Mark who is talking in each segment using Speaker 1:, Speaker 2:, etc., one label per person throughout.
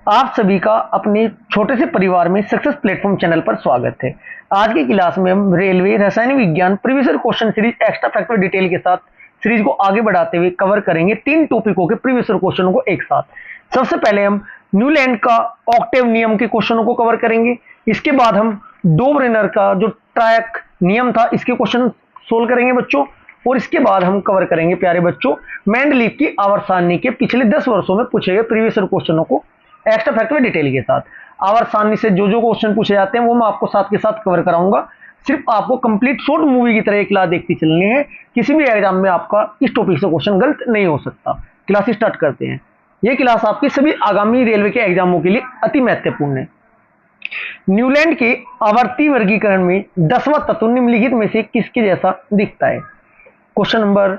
Speaker 1: आप सभी का अपने छोटे से परिवार में सक्सेस प्लेटफॉर्म चैनल पर स्वागत है। आज की क्लास में हम रेलवे रसायन विज्ञान previous year question series extra factor detail के साथ सीरीज को आगे बढ़ाते हुए कवर करेंगे 3 टॉपिकों के प्रीवियस ईयर क्वेश्चनों को एक साथ। सबसे पहले हम न्यूलैंड का ऑक्टेव नियम के क्वेश्चनों को कवर करेंगे। इसके बाद हम डोब्रेनर का जो ट्रायक नियम था इसके क्वेश्चन सोल्व करेंगे बच्चों। और इसके बाद हम कवर करेंगे प्यारे बच्चों मेंडलीव की आवर्त सारणी के पिछले 10 वर्षों में पूछे गए प्रीवियस ईयर क्वेश्चनों को एक्स्ट्रा फैक्ट में डिटेल के साथ। आवर्त सारणी से जो जो क्वेश्चन पूछे जाते हैं वो मैं आपको साथ के साथ कवर कराऊंगा। सिर्फ आपको कंप्लीट शॉर्ट मूवी की तरह एक क्लास देखती चलनी है। किसी भी एग्जाम में आपका इस टॉपिक से क्वेश्चन गलत नहीं हो सकता। क्लास स्टार्ट करते हैं। यह क्लास आपकी सभी आगामी रेलवे के एग्जामों के लिए अति महत्वपूर्ण है। न्यूलैंड के आवर्ती वर्गीकरण में 10वां तत्व निम्नलिखित में से किसके जैसा दिखता है? क्वेश्चन नंबर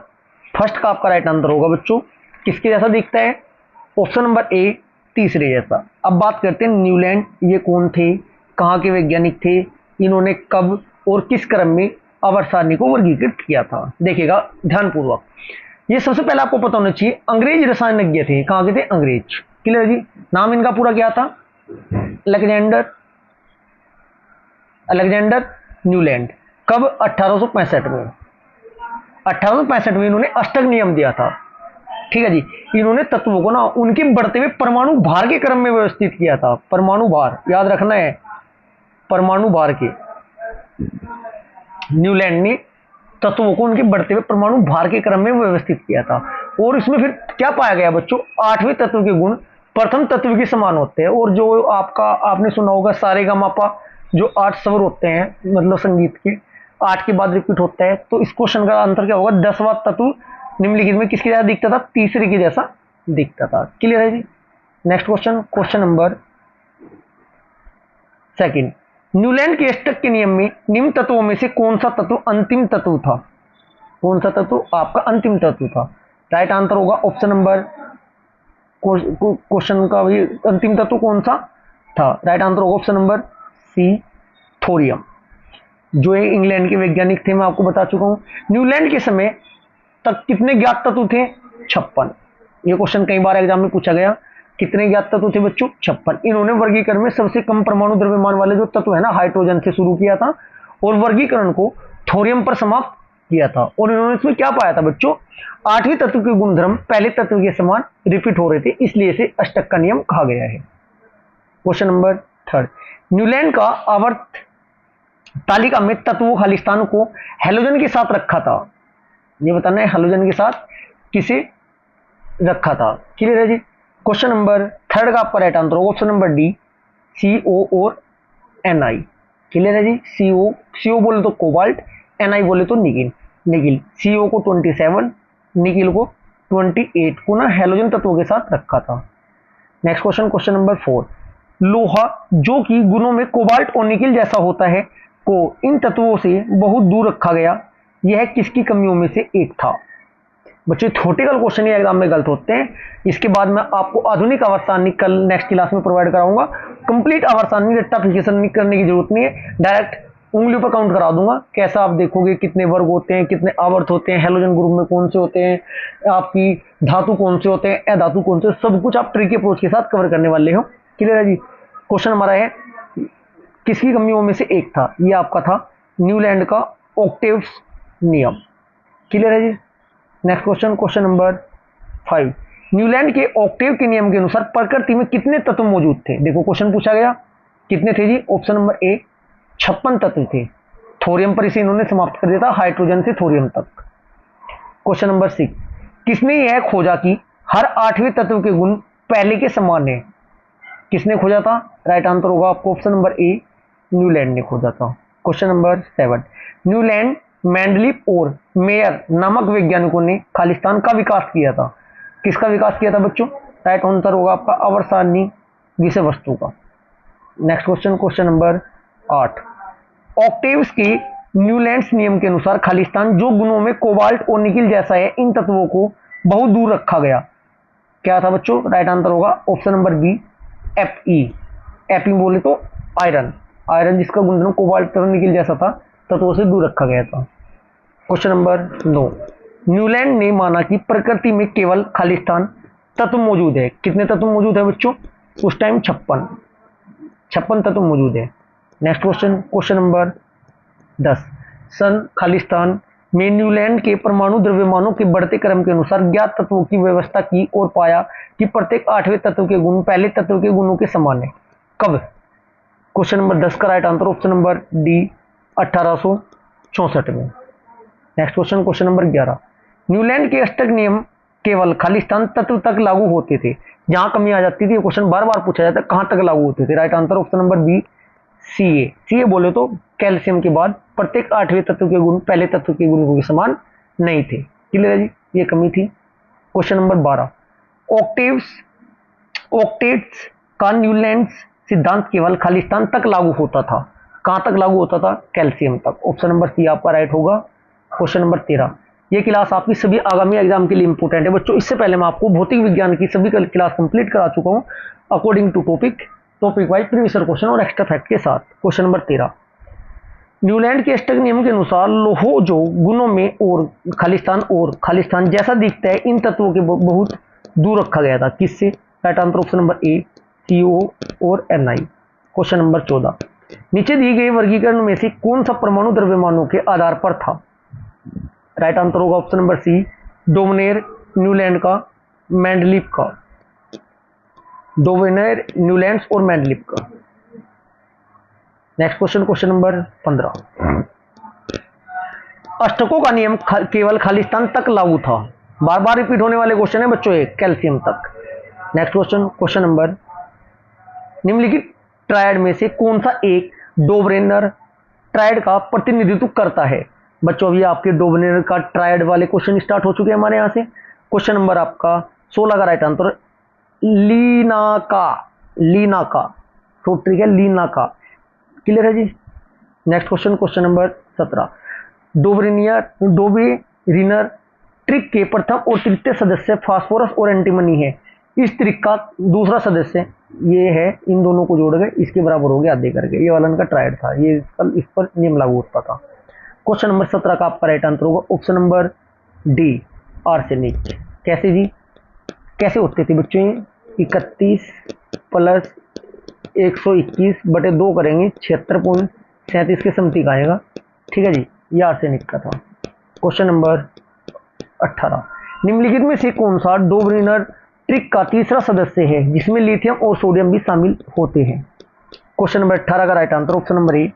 Speaker 1: फर्स्ट का आपका राइट आंसर होगा बच्चों, किसके जैसा दिखता है? ऑप्शन नंबर ए, तीसरे जैसा। अब बात करते हैं न्यूलैंड ये कौन थे, कहाँ के वैज्ञानिक थे, इन्होंने कब और किस क्रम में आवर्त सारणी को वर्गीकृत किया था। देखिएगा ध्यानपूर्वक। ये सबसे पहले आपको पता होना चाहिए अंग्रेज रसायनज्ञ थे। कहाँ के थे? अंग्रेज। क्लियर जी। नाम इनका पूरा क्या था? Alexander Newland. कब? 1865 में। 1865 में इन्होंने अष्टक नियम दिया था। ठीक है जी। इन्होंने तत्वों को ना उनके बढ़ते हुए परमाणु भार के क्रम में व्यवस्थित किया था। परमाणु भार याद रखना है, परमाणु भार के। न्यूलैंड ने तत्वों को उनके बढ़ते हुए परमाणु भार के क्रम में व्यवस्थित किया था। और इसमें फिर क्या पाया गया बच्चों? 8वें तत्व के गुण प्रथम तत्व के समान होते हैं। और जो आपने सुना होगा सारेगामापा, जो 8 स्वर होते हैं मतलब संगीत के 8 के बाद रिपीट होता है। तो इस क्वेश्चन का आंसर क्या होगा? 10वां तत्व निम्नलिखित में किसके जैसा दिखता था? तीसरे के जैसा दिखता था। क्लियर है जी। Next question, question number second. Newland के अष्टक के नियम में निम्न तत्वों में से कौन सा तत्व अंतिम तत्व था? कौन सा तत्व आपका अंतिम तत्व था? राइट आंसर होगा ऑप्शन नंबर, क्वेश्चन का भी अंतिम तत्व कौन सा था? राइट आंसर होगा ऑप्शन नंबर सी, थोरियम। जो इंग्लैंड के वैज्ञानिक थे मैं आपको बता चुका हूं। न्यूलैंड के समय तक कितने ज्ञात तत्व थे? 56। ये क्वेश्चन कई बार एग्जाम में पूछा गया। कितने ज्ञात तत्व थे बच्चों? 56। इन्होंने वर्गीकरण में सबसे कम परमाणु द्रव्यमान वाले जो तत्व है ना हाइड्रोजन से शुरू किया था और वर्गीकरण को थोरियम पर समाप्त किया था। और इन्होंने इसमें क्या पाया था बच्चों? 8वें तत्व के गुणधर्म पहले तत्व के समान रिपीट हो रहे थे, इसलिए इसे अष्टक का नियम कहा गया है। Question number third. न्यूलैंड का आवर्त तालिका में तत्वों खालिस्तान को हेलोजन के साथ रखा था। ये बताना है हेलोजन के साथ किसे रखा था। क्लियर है जी। क्वेश्चन नंबर थर्ड का आपका राइट आंसर होगा ऑप्शन नंबर डी, CO और Ni। क्लियर है जी। CO बोले तो कोबाल्ट, Ni बोले तो निकिल। CO को 27, निकिल को 28 को ना हेलोजन तत्वों के साथ रखा था। Next question, question number 4। लोहा जो कि गुणों में कोबाल्ट और निकिल जैसा होता है को इन तत्वों से बहुत दूर रखा गया, यह किसकी कमियों में से एक था? बच्चे थ्योरेटिकल क्वेश्चन ही एग्जाम में गलत होते हैं। इसके बाद मैं आपको आधुनिक आवर्त सारणी कल नेक्स्ट क्लास में प्रोवाइड कराऊंगा। कंप्लीट आवर्त सारणी रट्टाफिकेशन करने की जरूरत नहीं है, डायरेक्ट उंगलियों पर काउंट करा दूंगा। कैसा आप देखोगे कितने वर्ग होते हैं, कितने आवर्त होते हैं, हेलोजन ग्रुप में कौन से होते हैं, आपकी धातु कौन से होते हैं, अधातु कौन से, सब कुछ आप ट्रिकी अप्रोच के साथ कवर करने वाले हो। क्लियर है जी। क्वेश्चन हमारा है किसकी कमियों में से एक था? ये आपका था न्यूलैंड का ऑक्टेव नियम। क्लियर है जी। Next question, question number 5। Newland के ऑक्टेव के नियम के अनुसार प्रकृति में कितने तत्व मौजूद थे? देखो क्वेश्चन पूछा गया कितने थे जी? ऑप्शन नंबर ए 56 तत्व थे। थोरियम पर इसे इन्होंने समाप्त कर दिया था, हाइड्रोजन से थोरियम तक। Question number 6। किसने यह खोजा कि हर 8वें तत्व के गुण पहले के समान है? किसने खोजा था? राइट आंसर होगा आपको ऑप्शन नंबर ए, न्यूलैंड ने खोजा था। Question number 7। न्यूलैंड, मेंडलीव और मेयर नामक वैज्ञानिकों ने खालिस्तान का विकास किया था। किसका विकास किया था बच्चों? राइट आंसर होगा आपका आवर्त सारणी विषय वस्तु का। Next question, question number 8। Octaves के न्यूलैंड्स नियम के अनुसार खालिस्तान जो गुणों में कोबाल्ट और निकिल जैसा है, इन तत्वों को बहुत दूर रखा गया। क्या था बच्चों? राइट आंसर होगा ऑप्शन नंबर बी, Fe बोले तो आयरन जिसका गुणधर्म कोबाल्ट और निकिल जैसा था, तत्वों से दूर रखा गया था। Question number 9। न्यूलैंड ने माना कि प्रकृति में केवल खालिस्तान तत्व मौजूद है। कितने तत्व मौजूद है बच्चों? उस टाइम 56 तत्व मौजूद है। Next question number 10। सन खालिस्तान में न्यूलैंड के परमाणु द्रव्यमानों के बढ़ते क्रम के अनुसार ज्ञात तत्वों की व्यवस्था की और पाया कि प्रत्येक 8वें तत्व के गुण पहले तत्व के गुणों के समान है। कब? क्वेश्चन नंबर 10 का right answer option number D 1864 में। Next question number 11। न्यूलैंड के अष्टक नियम केवल खालिस्तान तत्व तक लागू होते थे। जहां कमी आ जाती थी क्वेश्चन बार बार पूछा जाता है कहां तक लागू होते थे। Right answer option number B C A बोले तो कैल्शियम के बाद प्रत्येक 8वें तत्व के गुण पहले तत्व के गुणों के समान नहीं थे। क्लियर है जी, ये कमी थी। Question number 12। ऑक्टेट्स का न्यूलैंड सिद्धांत केवल खालिस्तान तक लागू होता था। कहां तक लागू होता था? कैल्शियम तक। ऑप्शन नंबर सी आपका राइट होगा। Question number 13। ये क्लास आपकी सभी आगामी एग्जाम के लिए इंपोर्टेंट है बच्चों। इससे पहले मैं आपको भौतिक विज्ञान की सभी क्लास कंप्लीट करा चुका हूं according to topic wise previous question और एक्स्ट्रा फैक्ट के साथ। Question number 13। न्यूलैंड के अष्टक नियम के अनुसार लोहो जो गुणों में और खालिस्तान जैसा दिखता है इन तत्वों के बहुत दूर रखा गया था। किससे? Right answer option number A CO और Ni। Question number 14। नीचे दिए गए वर्गीकरण में से कौन सा परमाणु द्रव्यमानों के आधार पर था? राइट आंसर होगा ऑप्शन नंबर सी डोवेनेर न्यूलैंड का मैंडलीफ का। डोवेनेर न्यूलैंड और मैंडलीफ का। Next question number 15। अष्टकों का नियम केवल खालिस्तान तक लागू था। बार बार रिपीट होने वाले क्वेश्चन है बच्चों, एक कैल्शियम तक। Next question number. निम्नलिखित ट्रायड में से कौन सा एक डोवेनेर ट्रायड का प्रतिनिधित्व करता है? बच्चों अभी आपके डोवेनेर का ट्रायड वाले क्वेश्चन स्टार्ट हो चुके हैं हमारे यहां से। क्वेश्चन नंबर आपका 16 का राइट आंसर लीनाका तो ट्रिक है लीनाका। क्लियर है जी। Next question number 17। डोवेरिनर ट्रिक के प्रथम और तृतीय सदस्य फास्फोरस और एंटीमनी है। इस ट्रिक का दूसरा सदस्य ये है, इन दोनों को जोड़ गए इसके बराबर हो गया आधे करके। ये वाला इनका ट्रायड था, ये इस पर नियम लागू होता था। क्वेश्चन नंबर 17 का आपका राइट आंसर होगा ऑप्शन नंबर डी आर्सेनिक। कैसे जी, कैसे होते थे बच्चों? 31 प्लस 121/2 करेंगे 76.37 के समथिंग आएगा। ठीक है जी, ये आर्सेनिक का था। Question number 18। निम्नलिखित में से कौन सा डोवेरिनर ट्रिक का तीसरा सदस्य है जिसमें लिथियम और सोडियम भी शामिल होते हैं? क्वेश्चन नंबर 18 का right answer option number A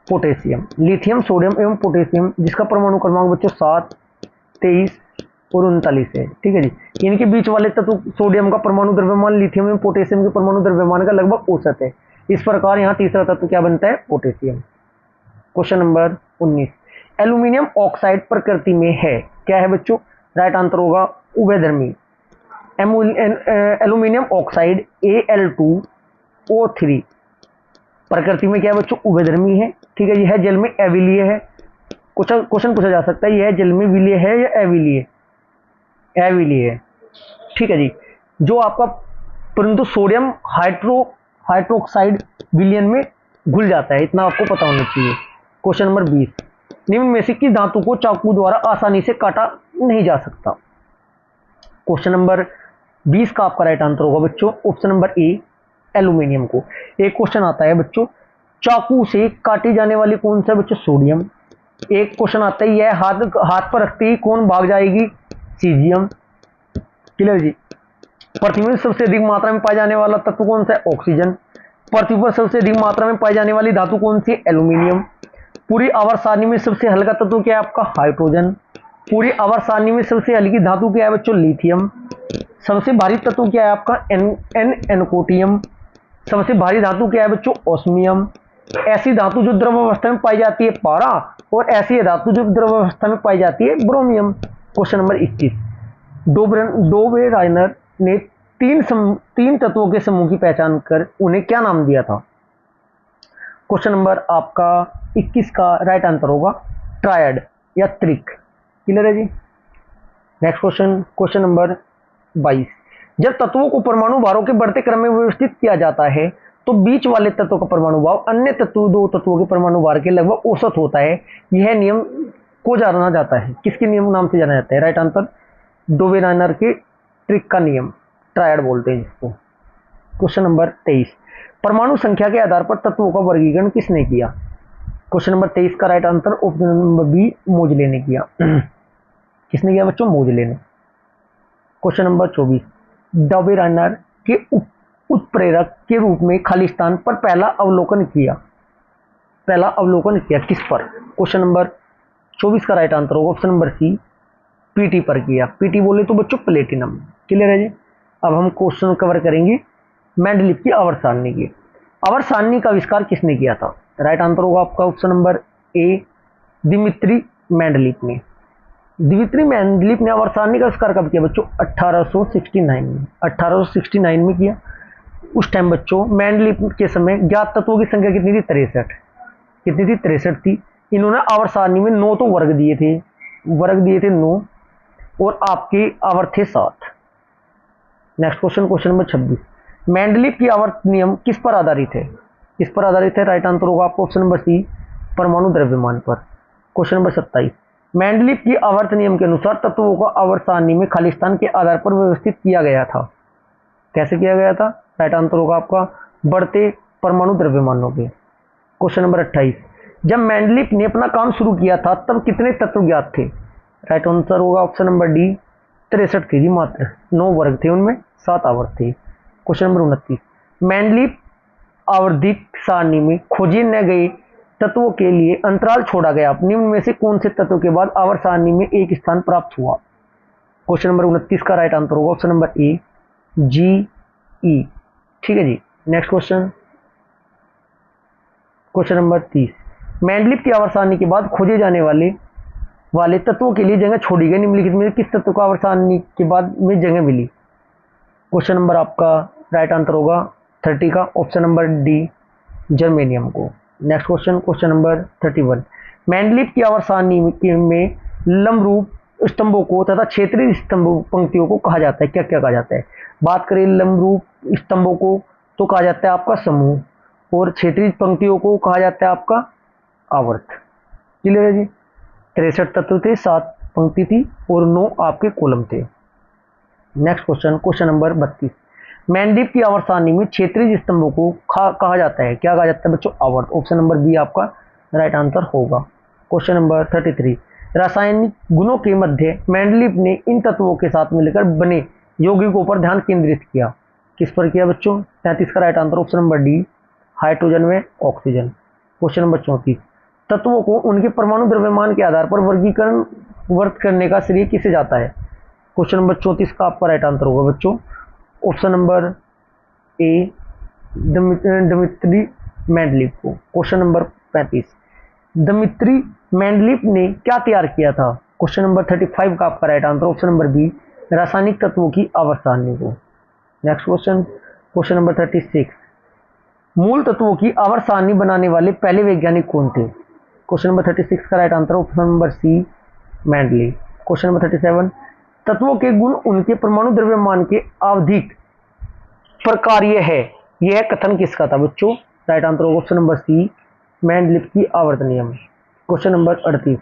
Speaker 1: potassium. Lithium, sodium एवं पोटेशियम जिसका परमाणु क्रमांक बच्चों 7, 23 और 39 है। ठीक है जी, इनके बीच वाले तत्व सोडियम का परमाणु द्रव्यमान लिथियम एवं पोटेशियम के परमाणु द्रव्यमान का लगभग औसत है। इस प्रकार यहाँ तीसरा तत्व क्या बनता है? Potassium. Question number 19। Aluminium oxide प्रकृति में है, क्या है बच्चों? राइट आंसर होगा उभयधर्मी। एल्यूमिनियम ऑक्साइड Al2O3 प्रकृति में क्या है बच्चों? उभयधर्मी है। ठीक है जी, है जल में अविलीय है। क्वेश्चन पूछा जा सकता है यह जल में विलीय है या अविलीय? अविलीय है। ठीक है जी, जो आपका परंतु सोडियम हाइड्रोक्साइड विलयन में घुल जाता है, इतना आपको पता होना चाहिए। Question number 20। निम्न में से किस धातु को चाकू द्वारा आसानी से काटा नहीं जा सकता? क्वेश्चन नंबर 20 का आपका राइट आंसर होगा बच्चों ऑप्शन नंबर ए एल्यूमिनियम को। एक क्वेश्चन आता है बच्चों, चाकू से काटी जाने वाली कौन सा बच्चों? सोडियम। एक क्वेश्चन आता है यह हाथ पर रखते ही कौन भाग जाएगी? सीजियम। क्लियर जी। पृथ्वी में सबसे अधिक मात्रा में पाया जाने वाला तत्व कौन सा है? ऑक्सीजन। पृथ्वी पर सबसे अधिक मात्रा में पाई जाने वाली धातु कौन सी है? एल्यूमिनियम। पूरी आवर्त सारणी में सबसे हल्का तत्व क्या है आपका? हाइड्रोजन। पूरी आवर्त सारणी में सबसे हल्की धातु क्या है बच्चों? लिथियम। सबसे भारी तत्व क्या है आपका? एनकोटियम। सबसे भारी धातु क्या है बच्चों? ओस्मियम। ऐसी धातु जो द्रव अवस्था में पाई जाती है पारा, और ऐसी धातु जो द्रव अवस्था में पाई जाती है ब्रोमियम। Question number 21। डोवेराइनर ने तीन तत्वों के समूह की पहचान कर उन्हें क्या नाम दिया था? क्वेश्चन नंबर आपका 21 का राइट आंसर होगा ट्रायड या त्रिक। क्लियर है जी। Next question number 22। जब तत्वों को परमाणु भारों के बढ़ते क्रम में व्यवस्थित किया जाता है तो बीच वाले तत्व का परमाणु भार अन्य दो तत्वों के परमाणु भार के लगभग औसत होता है। यह नियम को जाना जाता है, किसके नियम नाम से जाना जाता है? राइट आंसर डोवेराइनर के ट्रिक का नियम, ट्रायड बोलते हैं जिसको। क्वेश्चन नंबर 23, परमाणु संख्या के आधार पर तत्वों का वर्गीकरण किसने किया? क्वेश्चन नंबर 23 का right answer option number B, Moseley ने किया। किसने किया बच्चों? मोजले ने। क्वेश्चन नंबर 24, डॉबेरानर के उत्प्रेरक के रूप में खालिस्तान पर पहला अवलोकन किया किस पर? क्वेश्चन नंबर 24 का राइट आंसर होगा ऑप्शन नंबर सी, पीटी पर किया। पीटी बोले तो बच्चों प्लेटिनम। क्लियर है जी। अब हम क्वेश्चन कवर करेंगे मेंडलीव की आवर्त सारणी की। आवर्त सारणी का आविष्कार किसने किया था? राइट आंसर होगा आपका option number A, Dmitry Mendeleev ने। दिमित्री मेंडलीव ने आवर्त सारणी का आविष्कार कब किया बच्चों? 1869 में किया। उस टाइम बच्चों मेंडलीव के समय ज्ञात तत्वों की संख्या कितनी थी? 63 थी। इन्होंने आवर्त सारणी में 9 तो वर्ग दिए थे 9, और आपके आवर्त थे 7। नेक्स्ट क्वेश्चन नंबर 26, मेंडलीव की आवर्त नियम किस पर आधारित है? राइट आंसर होगा आपको ऑप्शन नंबर सी, परमाणु द्रव्यमान पर। क्वेश्चन नंबर 27, मेंडलीव की आवर्त नियम के अनुसार तत्वों को आवर्त सारणी में खालिस्तान के आधार पर व्यवस्थित किया गया था। कैसे किया गया था? राइट आंसर होगा आपका बढ़ते परमाणु द्रव्यमानों के। क्वेश्चन नंबर 28, जब मेंडलीव ने अपना काम शुरू किया था तब कितने तत्व ज्ञात थे? राइट आंसर होगा ऑप्शन नंबर डी, 63 थे जी मात्र। 9 वर्ग थे, उनमें 7 आवर्त थे। क्वेश्चन नंबर 29, मेंडलीव आवर्धिक सारणी में खोजे न गए तत्वों के लिए अंतराल छोड़ा गया। निम्न में से कौन से तत्व के बाद आवर्त सारणी में एक स्थान प्राप्त हुआ? क्वेश्चन नंबर 29 का राइट आंसर होगा ऑप्शन नंबर ए, जी ई। ठीक है जी। नेक्स्ट क्वेश्चन नंबर 30, मेंडलीव की आवर्त सारणी के बाद खोजे जाने वाले तत्वों के लिए जगह छोड़ी गई। निम्नलिखित में किस तत्व को आवर्त सारणी के बाद में जगह मिली? क्वेश्चन नंबर आपका राइट आंसर होगा 30 का ऑप्शन नंबर डी, जर्मेनियम को। नेक्स्ट क्वेश्चन नंबर 31, मेंडलीव की आवर्त सारणी में लंबरूप स्तंभों को तथा क्षेत्रीय स्तंभ पंक्तियों को कहा जाता है। क्या क्या कहा जाता है? बात करें लंबरूप स्तंभों को तो कहा जाता है आपका समूह, और क्षेत्रीय पंक्तियों को कहा जाता है आपका आवर्त। क्लियर है जी। 63 तत्व थे, 7 पंक्ति थी और 9 आपके कॉलम थे। नेक्स्ट क्वेश्चन नंबर 32, मेंडलीव की आवर्त सारणी में क्षेत्रीय स्तंभों को कहा जाता है। क्या कहा जाता है बच्चों? आवर्त। ऑप्शन नंबर बी आपका राइट आंसर होगा। क्वेश्चन नंबर 33, रासायनिक गुणों के मध्य मेंडलीव ने इन तत्वों के साथ मिलकर बने यौगिकों पर ध्यान केंद्रित किया। किस पर किया बच्चों? 33 का right answer option number D, hydrogen में ऑक्सीजन। क्वेश्चन नंबर 34, तत्वों को उनके परमाणु द्रव्यमान के आधार पर वर्त करने का श्रेय किसे जाता है? क्वेश्चन नंबर 34 का आपका राइट आंसर होगा बच्चों option number A, Dmitry Mendeleev को। क्वेश्चन नंबर 35, दिमित्री मेंडलीव ने क्या तैयार किया था? क्वेश्चन नंबर 35 का आपका right answer option number B, रासायनिक तत्वों की आवर्त सारणी को। नेक्स्ट क्वेश्चन नंबर 36, मूल तत्वों की आवर्त सारणी बनाने वाले पहले वैज्ञानिक कौन थे? क्वेश्चन नंबर 36 का right answer option number C, Mendeleev. Question number 37, तत्वों के गुण उनके परमाणु द्रव्यमान के आवधिक प्रकार्य है। यह कथन किसका था बच्चों? राइट आंसर होगा ऑप्शन नंबर सी, मेंडलीव की आवर्त नियम। क्वेश्चन नंबर 38,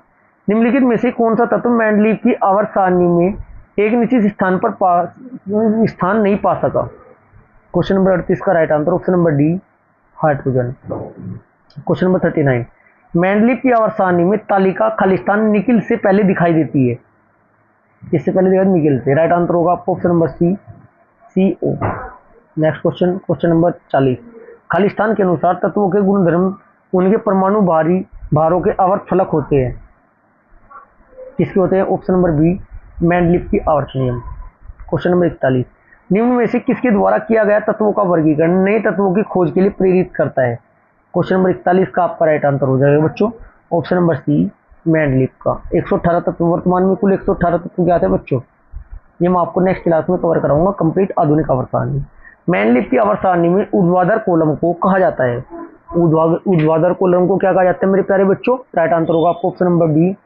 Speaker 1: निम्नलिखित में से कौन सा तत्व मेंडलीव की आवर्त सारणी में एक निश्चित स्थान नहीं पा सका? क्वेश्चन नंबर 38 का right answer option number D, hydrogen. Question number 39, Mendeleev की आवर्त सारणी में तालिका खालिस्तान निकिल से पहले दिखाई देती है। इससे पहले दिखाई निकिल से। राइट आंसर होगा आपको option number C, CO। Next question number 40, Khalistan के अनुसार तत्वों के गुणधर्म उनके परमाणु भारों के आवर्त फलक होते हैं। किसके होते हैं? ऑप्शन नंबर बी, मेंडलीव की आवर्त नियम। क्वेश्चन नंबर 41, निम्न में से किसके द्वारा किया गया तत्वों का वर्गीकरण नए तत्वों की खोज के लिए प्रेरित करता है? क्वेश्चन नंबर 41 का आपका राइट आंसर हो जाएगा बच्चों ऑप्शन नंबर सी, मेंडलीव का। 118 तत्व, वर्तमान में कुल 118 तत्व क्या थे बच्चों? ये मैं आपको नेक्स्ट क्लास में कवर कराऊंगा, कंप्लीट आधुनिक आवर्त सारणी। मेंडलीव की आवर्त सारणी में ऊर्ध्वाधर कॉलम को कहा जाता है। ऊर्ध्वाधर कॉलम को क्या कहा जाता है मेरे प्यारे बच्चों? राइट आंसर होगा आपको ऑप्शन नंबर बी,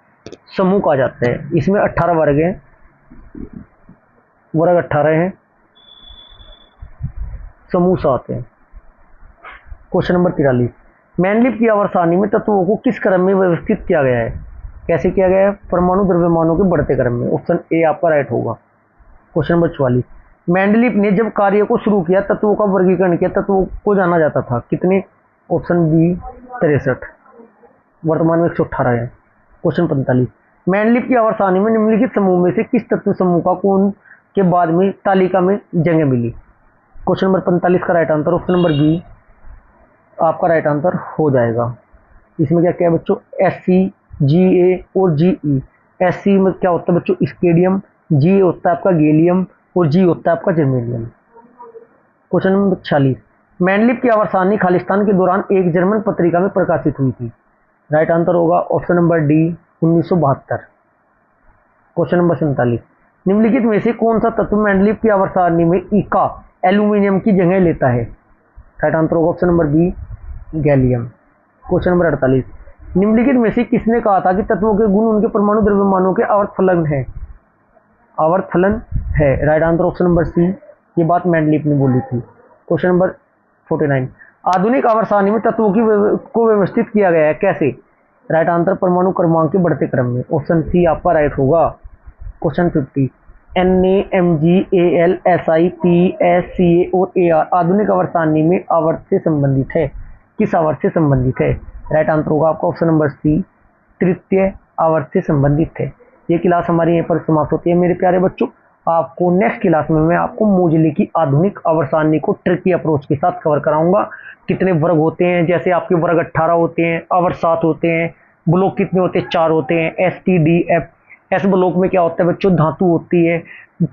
Speaker 1: समूह कहा जाता है। इसमें 18 वर्ग हैं, वर्ग 18 हैं, समूह 7 हैं। क्वेश्चन नंबर 43, मेंडलीव की आवर्त सारणी में तत्वों को किस क्रम में व्यवस्थित किया गया है? कैसे किया गया है? परमाणु द्रव्यमानों के बढ़ते क्रम में। ऑप्शन ए आपका राइट होगा। क्वेश्चन नंबर 44, मेंडलीफ ने जब कार्य को शुरू किया तत्वों का वर्गीकरण किया, तत्वों को जाना जाता था कितने? ऑप्शन बी 63, वर्तमान में 118 है। क्वेश्चन 45, मेंडलीफ की आवर्त सारणी में निम्नलिखित समूह में से किस तत्व समूह का कौन के बाद में तालिका में जगह मिली? क्वेश्चन नंबर 45 का right answer option number B आपका राइट आंसर हो जाएगा। इसमें क्या क्या है बच्चों? SC, GA और GE। SC में क्या होता है बच्चों? स्केडियम। GA होता है आपका गैलियम और G होता है आपका जर्मेनियम। क्वेश्चन नंबर 46, मेंडलीफ की आवर्त सारणी खालिस्तान के दौरान एक जर्मन पत्रिका में प्रकाशित हुई थी। राइट आंसर होगा option number D 1972। Question number 47, निम्नलिखित में से कौन सा तत्व मेंडलीफ की आवर्त सारणी में इका एल्यूमिनियम की जगह लेता है? राइट आंसर होगा option number B gallium. Question number 48, निम्नलिखित में से किसने कहा था कि तत्वों के गुण उनके परमाणु द्रव्यमानों के आवर्त फलन है? आवर्त फलन है। Right answer option number C, ये बात मेंडलीफ ने बोली थी। क्वेश्चन नंबर 49, आधुनिक आवर्त सारणी में तत्वों को व्यवस्थित किया गया है कैसे? राइट आंसर परमाणु क्रमांक के बढ़ते क्रम में। ऑप्शन सी आपका राइट होगा। क्वेश्चन 50, NaMgAl SiPSCa और Ar आधुनिक आवर्त सारणी में आवर्त से संबंधित है। किस आवर्त से संबंधित है? राइट आंसर होगा आपका ऑप्शन नंबर सी तृतीय आवर्त से संबंधित है। ये क्लास हमारी यहीं पर समाप्त होती है मेरे प्यारे बच्चों। आपको नेक्स्ट क्लास में मैं आपको मोजले की आधुनिक आवर्त सारणी को ट्रिकी अप्रोच के साथ कवर कराऊंगा। कितने वर्ग होते हैं, जैसे आपके वर्ग 18 होते हैं, आवर्त 7 होते हैं, ब्लॉक कितने होते हैं? 4 होते हैं। STDF। एस ब्लॉक में क्या होता है बच्चों? धातु होती है।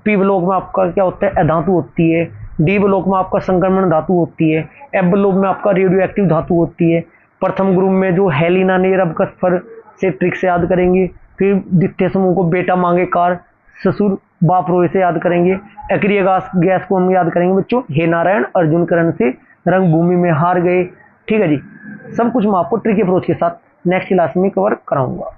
Speaker 1: P ब्लॉक में आपका क्या होता है? अधातु होती है। D ब्लॉक में आपका संक्रमण धातु होती है। F ब्लॉक में आपका रेडियो एक्टिव धातु होती है। प्रथम ग्रुप में जो हेलिना नेरब स्फर से ट्रिक से याद करेंगे। फिर द्वितीय समूह को बेटा मांगे कार ससुर बाप रोए से याद करेंगे। अक्रिय गैस को हम याद करेंगे बच्चों हे नारायण अर्जुन करण से रंग भूमि में हार गए। ठीक है जी, सब कुछ मैं आपको ट्रिकी अप्रोच के साथ नेक्स्ट क्लास में कवर कराऊंगा।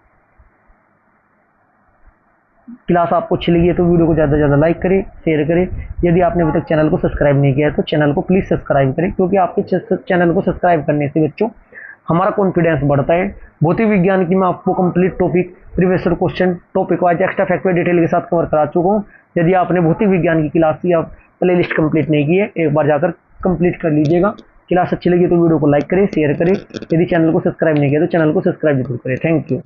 Speaker 1: क्लास आपको अच्छी लगी है तो वीडियो को ज़्यादा से ज़्यादा लाइक करें, शेयर करें। यदि आपने अभी तक चैनल को सब्सक्राइब नहीं किया है तो चैनल को प्लीज़ सब्सक्राइब करें, क्योंकि आपके चैनल को सब्सक्राइब करने से बच्चों हमारा कॉन्फिडेंस बढ़ता है। भौतिक विज्ञान की मैं आपको complete topic previous question topic wise extra fact detail के साथ कवर करा चुका हूँ। यदि आपने भौतिक विज्ञान की क्लास या प्ले लिस्ट कंप्लीट नहीं की है, एक बार जाकर कंप्लीट कर लीजिएगा। क्लास अच्छी लगी तो वीडियो को लाइक करें, शेयर करें। यदि चैनल को सब्सक्राइब नहीं किया तो चैनल को सब्सक्राइब जरूर करें। Thank you.